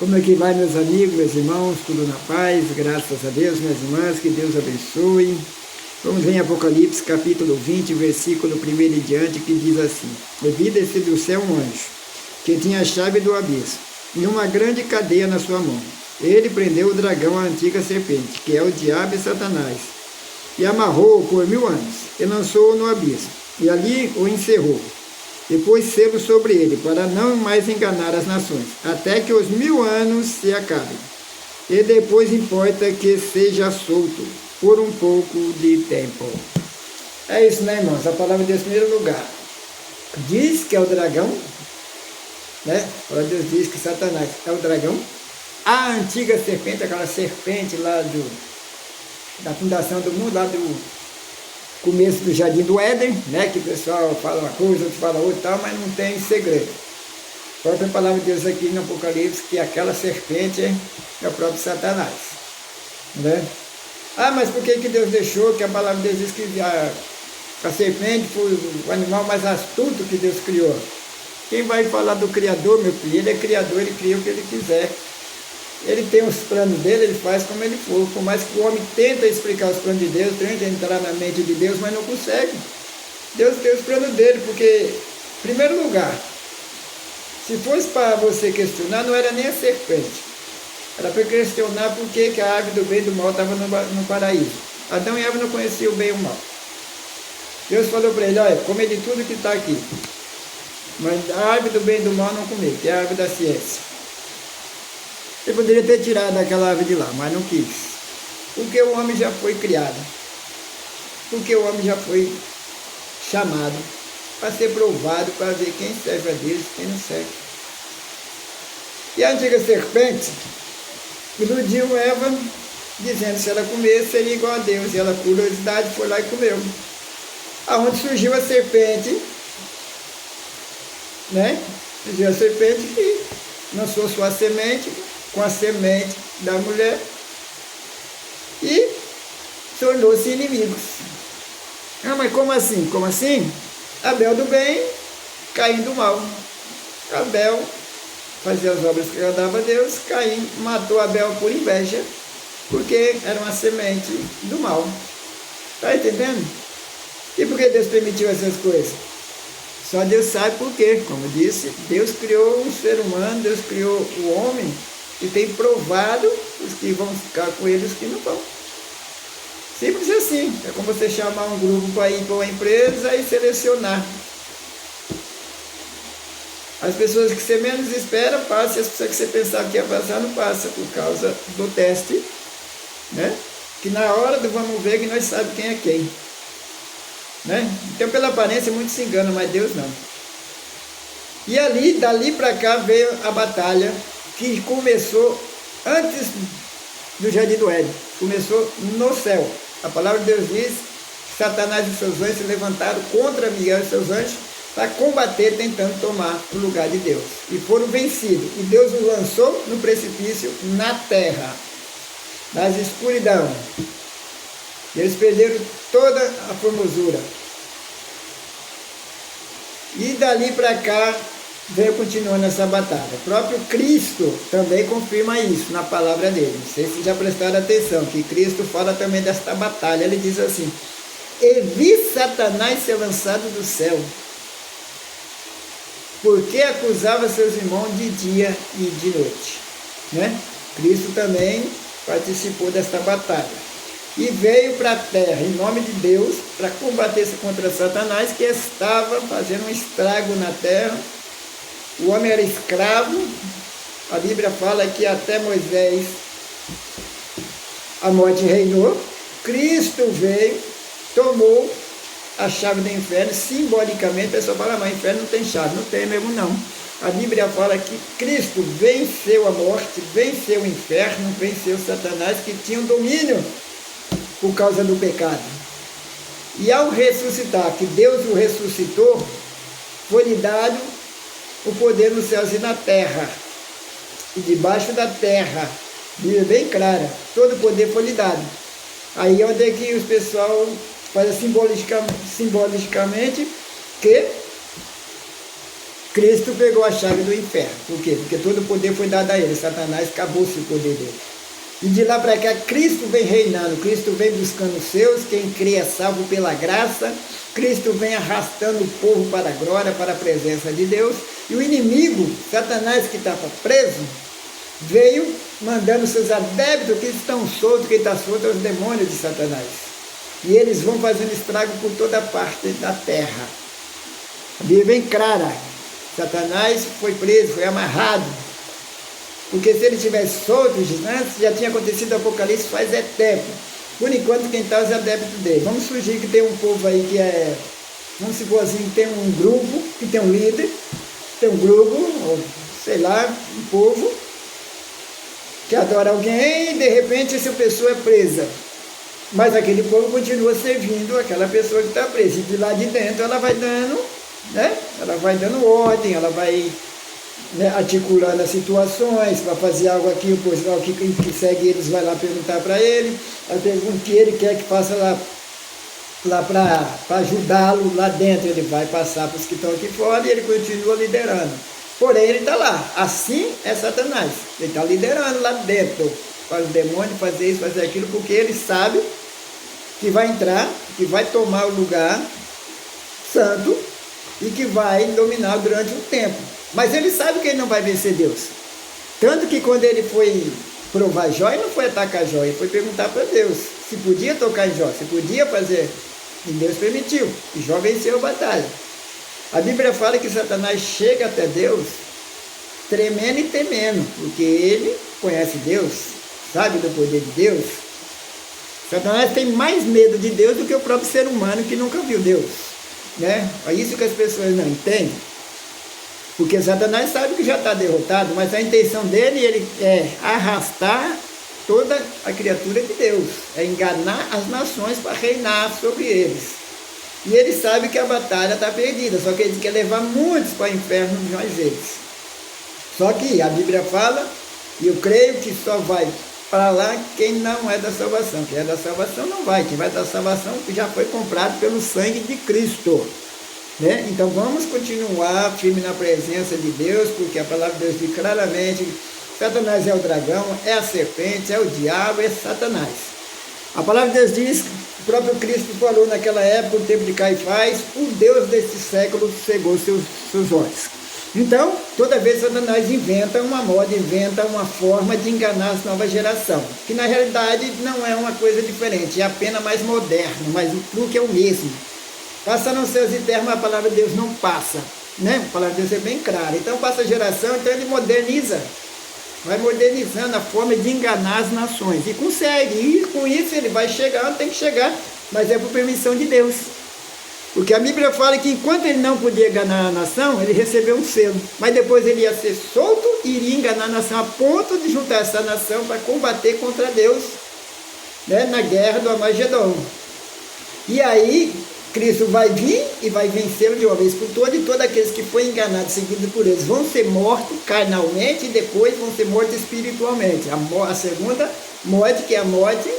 Como é que vai, meus amigos, meus irmãos? Tudo na paz? Graças a Deus, minhas irmãs, que Deus abençoe. Vamos ver em Apocalipse, capítulo 20, versículo 1 em diante, que diz assim: "E vi descer do céu um anjo, que tinha a chave do abismo, e uma grande cadeia na sua mão. Ele prendeu o dragão, a antiga serpente, que é o diabo e Satanás, e amarrou-o por 1000 anos, e lançou-o no abismo, e ali o encerrou. Depois selo sobre ele, para não mais enganar as nações, até que os 1000 anos se acabem. E depois importa que seja solto por um pouco de tempo." É isso, né, irmãos? A palavra de Deus, em primeiro lugar, diz que é o dragão, né? A palavra de Deus diz que Satanás é o dragão. A antiga serpente, aquela serpente lá da fundação do mundo, lá do começo do Jardim do Éden, né, que o pessoal fala uma coisa, outro fala outra, tal, mas não tem segredo. A própria palavra de Deus aqui no Apocalipse, que aquela serpente é o próprio Satanás, né? Ah, mas por que Deus deixou? Que a palavra de Deus diz que a serpente foi o animal mais astuto que Deus criou. Quem vai falar do Criador, meu filho? Ele é Criador, ele cria o que ele quiser. Ele tem os planos dele, ele faz como ele for. Por mais que o homem tenta explicar os planos de Deus, tenta entrar na mente de Deus, mas não consegue. Deus tem os planos dele, porque, em primeiro lugar, se fosse para você questionar, não era nem a serpente. Era para questionar por que a árvore do bem e do mal estava no paraíso. Adão e Eva não conheciam o bem e o mal. Deus falou para ele: olha, come de tudo que está aqui, mas a árvore do bem e do mal não comer, que é a árvore da ciência. Ele poderia ter tirado aquela árvore de lá, mas não quis. Porque o homem já foi criado. Porque o homem já foi chamado para ser provado, para ver quem serve a Deus e quem não serve. E a antiga serpente iludiu Eva, dizendo que se ela comesse seria igual a Deus. E ela, por curiosidade, foi lá e comeu. Aonde surgiu a serpente, né? Surgiu a serpente que lançou sua semente com a semente da mulher e tornou-se inimigos. Ah, mas como assim? Como assim? Abel do bem, Caim do mal. Abel fazia as obras que agradavam a Deus, Caim matou Abel por inveja, porque era uma semente do mal. Está entendendo? E por que Deus permitiu essas coisas? Só Deus sabe por quê. Como disse, Deus criou o ser humano, Deus criou o homem, e tem provado os que vão ficar com ele e os que não vão. Simples assim. É como você chamar um grupo para ir para uma empresa e selecionar. As pessoas que você menos espera passam, e as pessoas que você pensava que ia passar não passa, por causa do teste, né? Que na hora do vamos ver que nós sabemos quem é quem, né? Então pela aparência muitos se enganam, mas Deus não. E dali para cá veio a batalha que começou antes do Jardim do Éden, começou no céu. A palavra de Deus diz que Satanás e seus anjos se levantaram contra Miguel e seus anjos para combater, tentando tomar o lugar de Deus. E foram vencidos. E Deus os lançou no precipício, na terra, nas escuridão. E eles perderam toda a formosura. E dali para cá veio continuando essa batalha. O próprio Cristo também confirma isso na palavra dele. Não sei se já prestaram atenção, que Cristo fala também desta batalha. Ele diz assim: "E vi Satanás ser lançado do céu, porque acusava seus irmãos de dia e de noite." Né? Cristo também participou desta batalha. E veio para a terra, em nome de Deus, para combater contra Satanás, que estava fazendo um estrago na terra. O homem era escravo. A Bíblia fala que até Moisés a morte reinou. Cristo veio, tomou a chave do inferno, simbolicamente. A pessoa fala: mas o inferno não tem chave. Não tem mesmo não. A Bíblia fala que Cristo venceu a morte, venceu o inferno, venceu Satanás, que tinha um domínio por causa do pecado. E ao ressuscitar, que Deus o ressuscitou, foi-lhe dado o poder nos céus e na terra. E debaixo da terra, Bíblia bem clara, todo o poder foi lhe dado. Aí é onde é que o pessoal faz simbolicamente que Cristo pegou a chave do inferno. Por quê? Porque todo o poder foi dado a ele. Satanás acabou-se o poder dele. E de lá para cá, Cristo vem reinando, Cristo vem buscando os seus, quem crê é salvo pela graça, Cristo vem arrastando o povo para a glória, para a presença de Deus, e o inimigo, Satanás, que estava preso, veio mandando seus adeptos, que estão soltos, quem está solto é os demônios de Satanás. E eles vão fazendo estrago por toda parte da terra. A Bíblia é bem clara, Satanás foi preso, foi amarrado, porque se ele tivesse solto, antes já tinha acontecido o Apocalipse faz tempo. Por enquanto, quem está é os adeptos dele. Vamos surgir que tem um povo aí que é, vamos supor assim, tem um grupo, que tem um líder, tem um grupo, ou sei lá, um povo, que adora alguém e de repente essa pessoa é presa. Mas aquele povo continua servindo aquela pessoa que está presa. E de lá de dentro ela vai dando, né? Ela vai dando ordem, ela vai, né, articulando as situações para fazer algo aqui, o pessoal que segue eles vai lá perguntar para ele, a pergunta que ele quer que faça lá para ajudá-lo lá dentro, ele vai passar para os que estão aqui fora e ele continua liderando. Porém, ele está lá. Assim é Satanás. Ele está liderando lá dentro para os demônios fazer isso, fazer aquilo, porque ele sabe que vai entrar, que vai tomar o lugar santo e que vai dominar durante um tempo. Mas ele sabe que ele não vai vencer Deus. Tanto que quando ele foi provar Jó, ele não foi atacar Jó, ele foi perguntar para Deus se podia tocar em Jó, se podia fazer. E Deus permitiu. E Jó venceu a batalha. A Bíblia fala que Satanás chega até Deus tremendo e temendo, porque ele conhece Deus, sabe do poder de Deus. Satanás tem mais medo de Deus do que o próprio ser humano que nunca viu Deus, né? É isso que as pessoas não entendem. Porque Satanás sabe que já está derrotado, mas a intenção dele ele é arrastar toda a criatura de Deus, é enganar as nações para reinar sobre eles. E ele sabe que a batalha está perdida, só que ele quer levar muitos para o inferno, nós eles. Só que a Bíblia fala, e eu creio que só vai para lá quem não é da salvação. Quem é da salvação não vai, quem vai da salvação já foi comprado pelo sangue de Cristo. Né? Então vamos continuar firme na presença de Deus, porque a palavra de Deus diz claramente: Satanás é o dragão, é a serpente, é o diabo, é Satanás. A palavra de Deus diz, o próprio Cristo falou naquela época, no tempo de Caifás, o Deus deste século cegou seus olhos. Então, toda vez Satanás inventa uma moda, inventa uma forma de enganar a nova geração, que na realidade não é uma coisa diferente, é apenas mais moderno, mas o truque é o mesmo. Passa nos céus e terra, mas a palavra de Deus não passa, né? A palavra de Deus é bem clara. Então passa a geração, então ele moderniza, vai modernizando a forma de enganar as nações, e consegue, e com isso ele vai chegar onde tem que chegar, mas é por permissão de Deus. Porque a Bíblia fala que enquanto ele não podia enganar a nação, ele recebeu um selo, mas depois ele ia ser solto e iria enganar a nação a ponto de juntar essa nação para combater contra Deus, né? Na guerra do Armagedon. E aí Cristo vai vir e vai vencê-lo de uma vez por todas, e todos aqueles que foram enganados, seguidos por eles, vão ser mortos carnalmente e depois vão ser mortos espiritualmente. A segunda morte, que é a morte,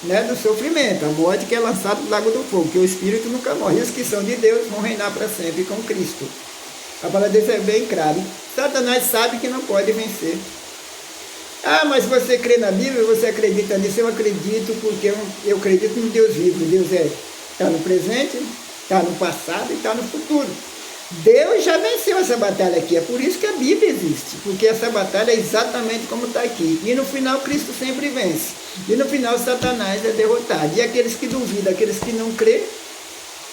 né, do sofrimento, a morte que é lançada no lago do fogo, que o espírito nunca morre. E os que são de Deus vão reinar para sempre com Cristo. A palavra de Deus é bem clara. Satanás sabe que não pode vencer. Ah, mas você crê na Bíblia, você acredita nisso? Eu acredito porque eu acredito no Deus vivo. Deus está no presente, está no passado e está no futuro. Deus já venceu essa batalha aqui, é por isso que a Bíblia existe, porque essa batalha é exatamente como está aqui. E no final Cristo sempre vence. E no final Satanás é derrotado. E aqueles que duvidam, aqueles que não crêem,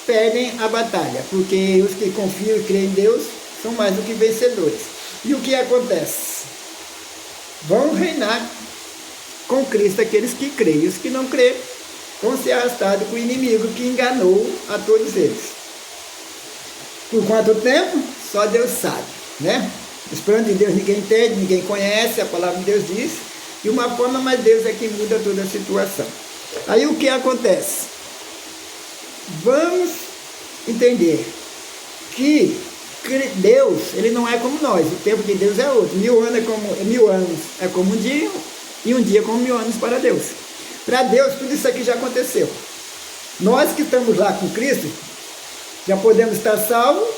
perdem a batalha, porque os que confiam e creem em Deus são mais do que vencedores. E o que acontece? Vão reinar com Cristo aqueles que creem. E os que não creem vão ser arrastados com o inimigo que enganou a todos eles. Por quanto tempo? Só Deus sabe, né? Os planos de Deus ninguém entende, ninguém conhece, a palavra de Deus diz, de uma forma, mas Deus é que muda toda a situação. Aí o que acontece? Vamos entender que Deus, ele não é como nós, o tempo de Deus é outro. 1000 anos é como um dia, e um dia como 1000 anos para Deus. Para Deus, tudo isso aqui já aconteceu. Nós que estamos lá com Cristo, já podemos estar salvos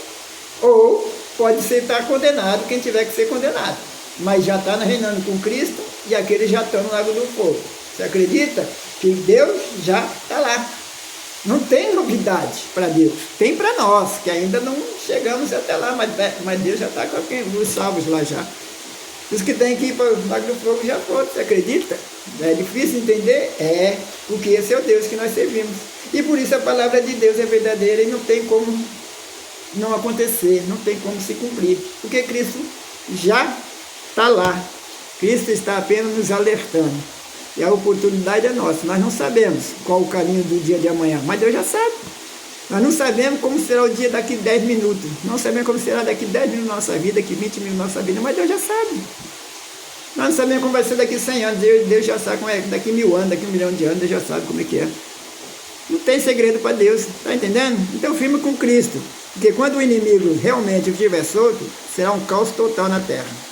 ou pode ser estar condenado quem tiver que ser condenado. Mas já está reinando com Cristo e aqueles já estão no lago do fogo. Você acredita que Deus já está lá? Não tem novidade para Deus. Tem para nós, que ainda não chegamos até lá, mas Deus já está com os salvos lá já. Os que têm que ir para o lago do fogo já foram, você acredita? É difícil entender? É, porque esse é o Deus que nós servimos. E por isso a palavra de Deus é verdadeira e não tem como não acontecer, não tem como se cumprir. Porque Cristo já está lá. Cristo está apenas nos alertando. E a oportunidade é nossa. Nós não sabemos qual o caminho do dia de amanhã, mas Deus já sabe. Nós não sabemos como será o dia daqui 10 minutos. Não sabemos como será daqui 10 minutos na nossa vida, daqui 20 minutos na nossa vida, mas Deus já sabe. Nós não sabemos como vai ser daqui 100 anos. Deus já sabe como é daqui 1000 anos, daqui 1 milhão de anos, Deus já sabe como é que é. Não tem segredo para Deus, está entendendo? Então firme com Cristo. Porque quando o inimigo realmente estiver solto, será um caos total na terra.